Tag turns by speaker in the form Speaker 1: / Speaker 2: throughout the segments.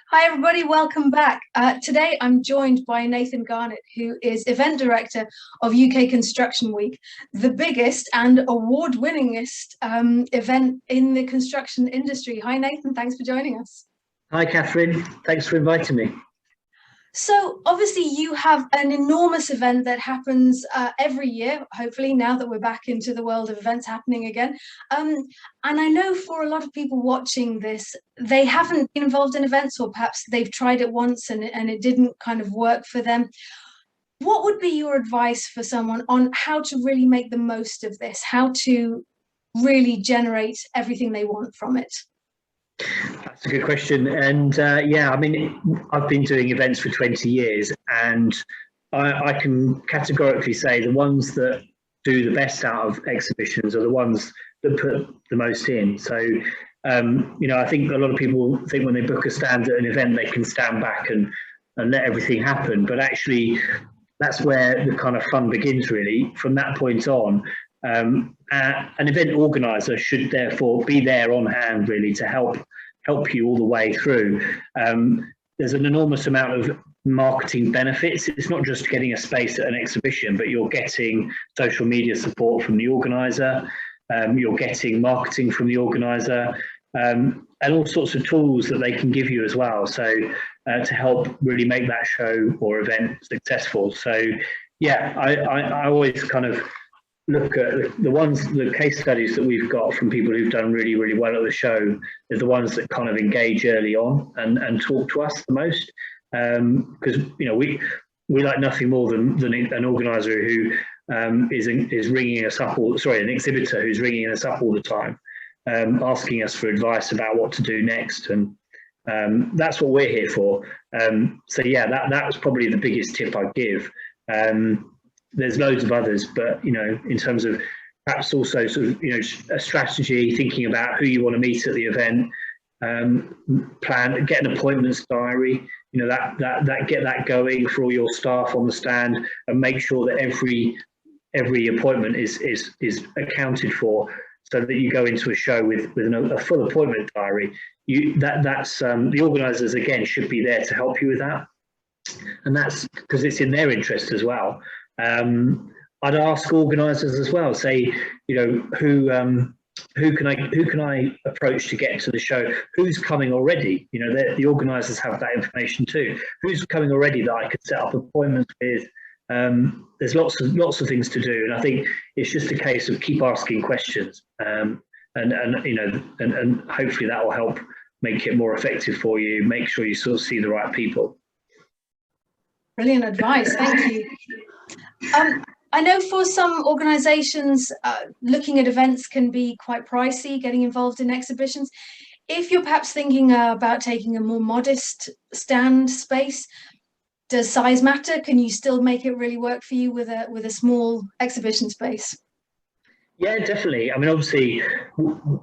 Speaker 1: Hi, everybody. Welcome back. Today, I'm joined by Nathan Garnett, who is event director of UK Construction Week, the biggest and award-winningest event in the construction industry. Hi, Nathan. Thanks for joining us.
Speaker 2: Hi, Catherine. Thanks for inviting me.
Speaker 1: So obviously you have an enormous event that happens every year, hopefully now that we're back into the world of events happening again. And I know for a lot of people watching this, they haven't been involved in events, or perhaps they've tried it once and it didn't kind of work for them. What would be your advice for someone on how to really make the most of this, how to really generate everything they want from it?
Speaker 2: That's a good question. And yeah, I mean, I've been doing events for 20 years, and I can categorically say the ones that do the best out of exhibitions are the ones that put the most in. So, I think a lot of people think when they book a stand at an event, they can stand back and let everything happen. But actually, that's where the kind of fun begins, really. From that point on, an event organizer should therefore be there on hand, really, to help you all the way through. There's an enormous amount of marketing benefits. It's not just getting a space at an exhibition, but you're getting social media support from the organizer, you're getting marketing from the organizer, and all sorts of tools that they can give you as well, so to help really make that show or event successful. So yeah, I always kind of look at the case studies that we've got from people who've done really, really well at the show, is the ones that kind of engage early on and talk to us the most. Because we like nothing more than an organizer who is ringing us up, an exhibitor who's ringing us up all the time, asking us for advice about what to do next. And that's what we're here for. So yeah, that's probably the biggest tip I'd give. There's loads of others, but in terms of perhaps also sort of a strategy, thinking about who you want to meet at the event, get an appointments diary, get that going for all your staff on the stand, and make sure that every appointment is accounted for, so that you go into a show with a full appointment diary. That's the organisers again should be there to help you with that, and that's because it's in their interest as well. I'd ask organisers as well, say, who can I approach to get to the show? Who's coming already? The organisers have that information too. Who's coming already that I could set up appointments with? There's lots of things to do, and I think it's just a case of keep asking questions, and hopefully that will help make it more effective for you. Make sure you sort of see the right people.
Speaker 1: Brilliant advice, thank you. I know for some organisations, looking at events can be quite pricey, getting involved in exhibitions. If you're perhaps thinking about taking a more modest stand space, does size matter? Can you still make it really work for you with a small exhibition space?
Speaker 2: Yeah, definitely. I mean, obviously,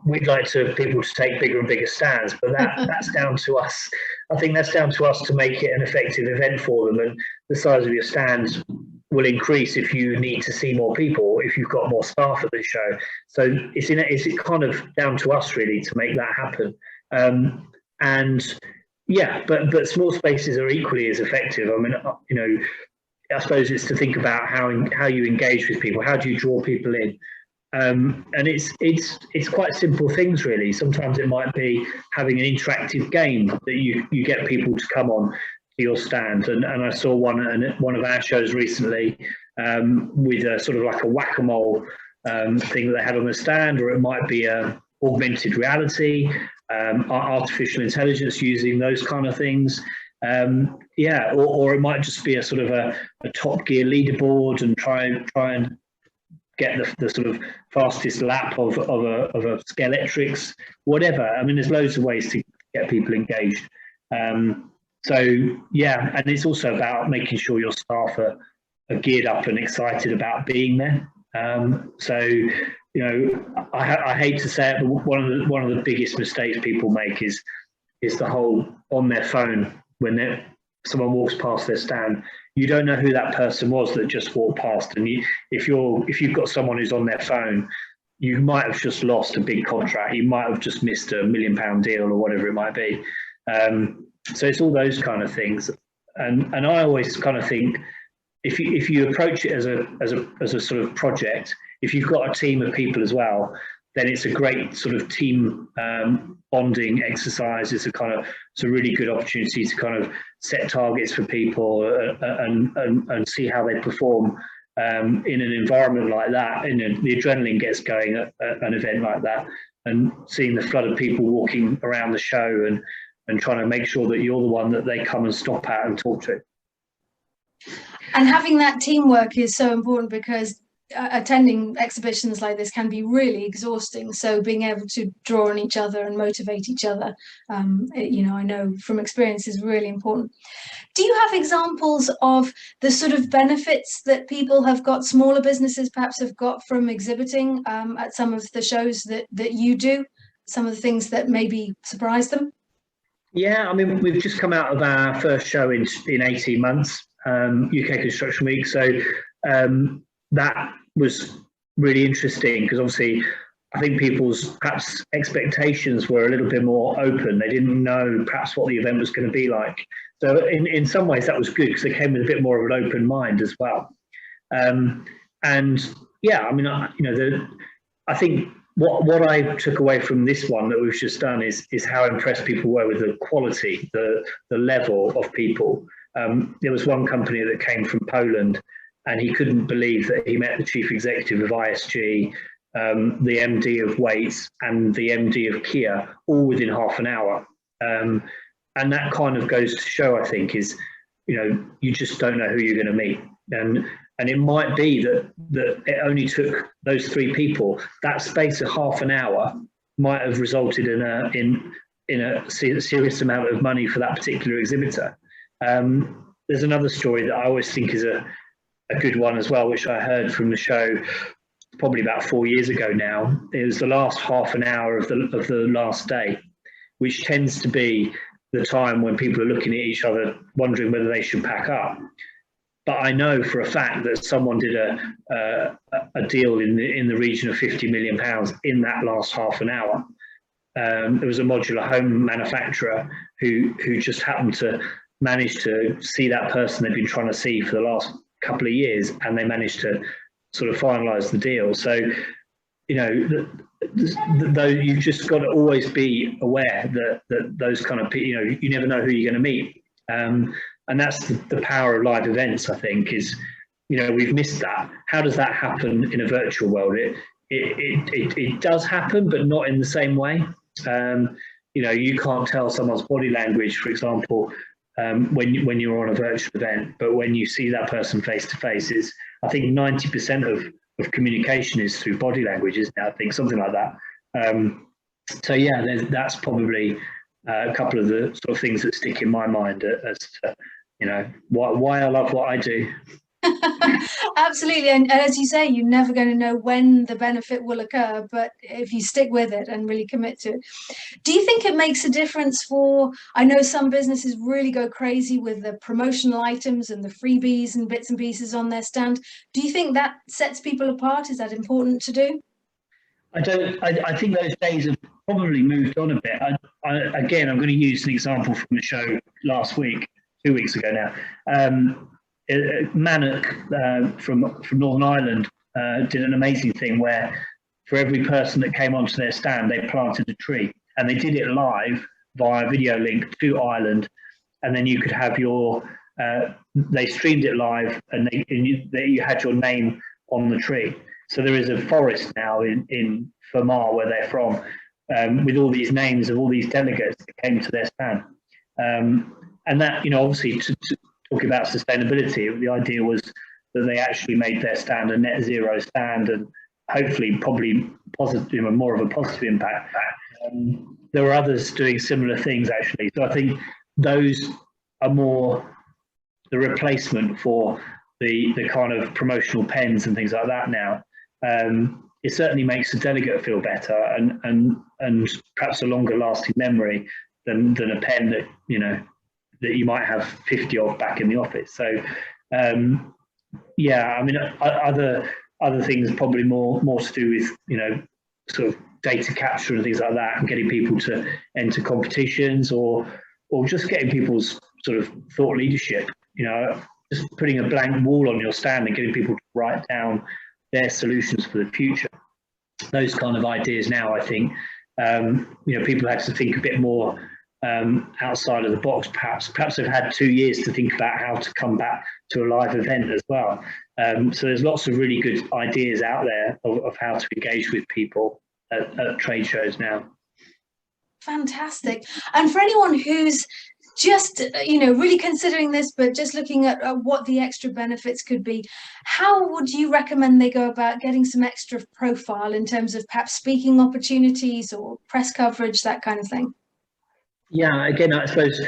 Speaker 2: we'd like people to take bigger and bigger stands, but that's down to us. I think that's down to us to make it an effective event for them, and the size of your stand will increase if you need to see more people, if you've got more staff at the show. So it's kind of down to us really to make that happen. And yeah, but small spaces are equally as effective. I mean, I suppose it's to think about how you engage with people. How do you draw people in? And it's quite simple things really. Sometimes it might be having an interactive game that you get people to come on to your stand. And I saw one of our shows recently with a sort of like a whack-a-mole thing that they had on the stand, or it might be a augmented reality, artificial intelligence using those kind of things. Or it might just be a sort of a Top Gear leaderboard and try and get the sort of fastest lap of a Scalextrics, whatever. I mean, there's loads of ways to get people engaged. So yeah, and it's also about making sure your staff are geared up and excited about being there. I hate to say it, but one of the biggest mistakes people make is the whole on their phone when someone walks past their stand. You don't know who that person was that just walked past, and if you've got someone who's on their phone, you might have just lost a big contract. You might have just missed £1 million deal or whatever it might be. So it's all those kind of things, and I always kind of think if you approach it as a sort of project, if you've got a team of people as well, then it's a great sort of team bonding exercise. It's a really good opportunity to kind of set targets for people and see how they perform in an environment like that. And the adrenaline gets going at an event like that, and seeing the flood of people walking around the show and trying to make sure that you're the one that they come and stop at and talk to.
Speaker 1: And having that teamwork is so important, because attending exhibitions like this can be really exhausting. So being able to draw on each other and motivate each other, I know from experience, is really important. Do you have examples of the sort of benefits that people have got, smaller businesses perhaps have got, from exhibiting at some of the shows that you do? Some of the things that maybe surprise them?
Speaker 2: Yeah, I mean, we've just come out of our first show in 18 months, UK Construction Week. So that was really interesting, because obviously I think people's perhaps expectations were a little bit more open. They didn't know perhaps what the event was going to be like. So in some ways that was good, because they came with a bit more of an open mind as well. And yeah, I mean, I think what I took away from this one that we've just done is how impressed people were with the quality, the level of people. There was one company that came from Poland, and he couldn't believe that he met the chief executive of ISG, the MD of Waits, and the MD of Kia, all within half an hour. And that kind of goes to show, I think, is, you just don't know who you're going to meet. And it might be that it only took those three people. That space of half an hour might have resulted in a serious amount of money for that particular exhibitor. There's another story that I always think is a good one as well, which I heard from the show probably about 4 years ago now. It was the last half an hour of the last day, which tends to be the time when people are looking at each other, wondering whether they should pack up. But I know for a fact that someone did a deal in the region of £50 million in that last half an hour. There was a modular home manufacturer who just happened to manage to see that person they've been trying to see for the last couple of years, and they managed to sort of finalise the deal. So, though you've just got to always be aware that those kind of people, you never know who you're going to meet. And that's the power of live events, I think, is, we've missed that. How does that happen in a virtual world? It does happen, but not in the same way. You can't tell someone's body language, for example, when you're on a virtual event, but when you see that person face to face, I think 90% of communication is through body language, isn't it? I think something like that. So yeah, that's probably a couple of the sort of things that stick in my mind as to, why I love what I do.
Speaker 1: Absolutely. And as you say, you're never going to know when the benefit will occur, but if you stick with it and really commit to it. Do you think it makes a difference I know some businesses really go crazy with the promotional items and the freebies and bits and pieces on their stand. Do you think that sets people apart? Is that important to do?
Speaker 2: I think those days have probably moved on a bit. Again, I'm going to use an example from the show last week, 2 weeks ago now. Mannock from Northern Ireland did an amazing thing where for every person that came onto their stand, they planted a tree, and they did it live via video link to Ireland. And then you could have they streamed it live, and you had your name on the tree. So there is a forest now in Fermar, where they're from, with all these names of all these delegates that came to their stand. And that, obviously, to talking about sustainability, the idea was that they actually made their stand a net zero stand, and hopefully probably positive, more of a positive impact. There were others doing similar things, actually. So I think those are more the replacement for the kind of promotional pens and things like that now. It certainly makes the delegate feel better and perhaps a longer lasting memory than a pen that that you might have 50 of back in the office. So yeah, I mean, other things probably more to do with sort of data capture and things like that, and getting people to enter competitions or or just getting people's sort of thought leadership, you know, just putting a blank wall on your stand and getting people to write down their solutions for the future. Those kind of ideas now, I think, you know, people had to think a bit more outside of the box, perhaps they've had 2 years to think about how to come back to a live event as well. So there's lots of really good ideas out there of how to engage with people at trade shows now.
Speaker 1: Fantastic. And for anyone who's just, you know, really considering this, but just looking at what the extra benefits could be, how would you recommend they go about getting some extra profile in terms of perhaps speaking opportunities or press coverage, that kind of thing?
Speaker 2: Yeah, again, I suppose,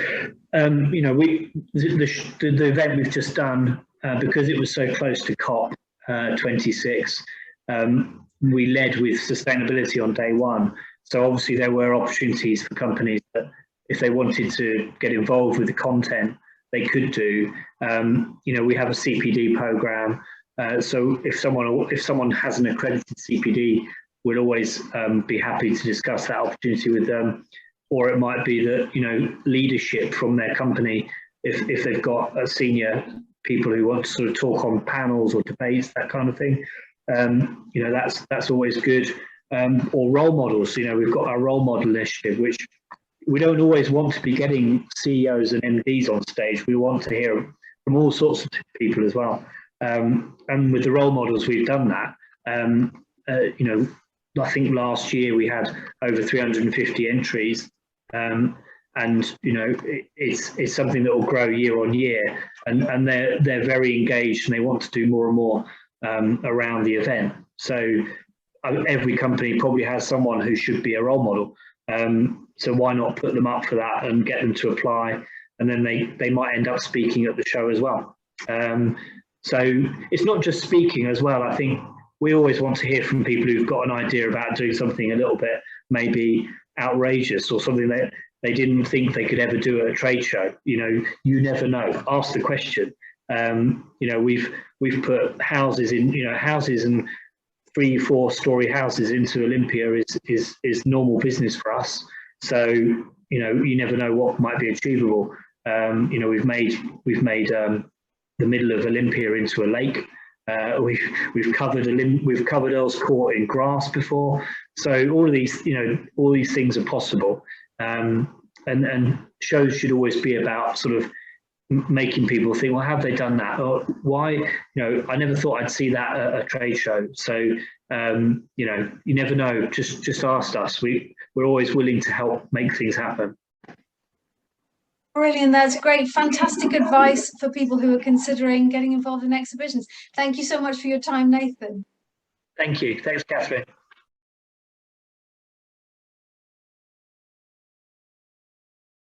Speaker 2: you know, the event we've just done, because it was so close to COP 26, we led with sustainability on day one. So obviously there were opportunities for companies that if they wanted to get involved with the content, they could do. You know, we have a CPD program. So if someone has an accredited CPD, we'll always be happy to discuss that opportunity with them. Or it might be that, you know, leadership from their company, if they've got a senior people who want to sort of talk on panels or debates, that kind of thing. You know, that's always good. Or role models. You know, we've got our role model initiative, which we don't always want to be getting CEOs and MDs on stage. We want to hear from all sorts of people as well. And with the role models, we've done that. You know, I think last year we had over 350 entries. And you know, it's something that will grow year on year, and they're very engaged and they want to do more and more around the event. So every company probably has someone who should be a role model. So why not put them up for that and get them to apply, and then they might end up speaking at the show as well. So it's not just speaking as well. I think we always want to hear from people who've got an idea about doing something a little bit maybe outrageous or something that they didn't think they could ever do at a trade show. You know, you never know. Ask the question. You know, we've put houses in, you know, houses and 3-4 story houses into Olympia is normal business for us. So, you know, you never know what might be achievable. You know, we've made the middle of Olympia into a lake. We've covered Earl's Court in grass before. So all of these, you know, all these things are possible. And shows should always be about sort of making people think, well, have they done that? Or why, you know, I never thought I'd see that at a trade show. So, you know, you never know, just ask us. We're always willing to help make things happen.
Speaker 1: Brilliant, that's great. Fantastic advice for people who are considering getting involved in exhibitions. Thank you so much for your time, Nathan.
Speaker 2: Thank you. Thanks, Catherine.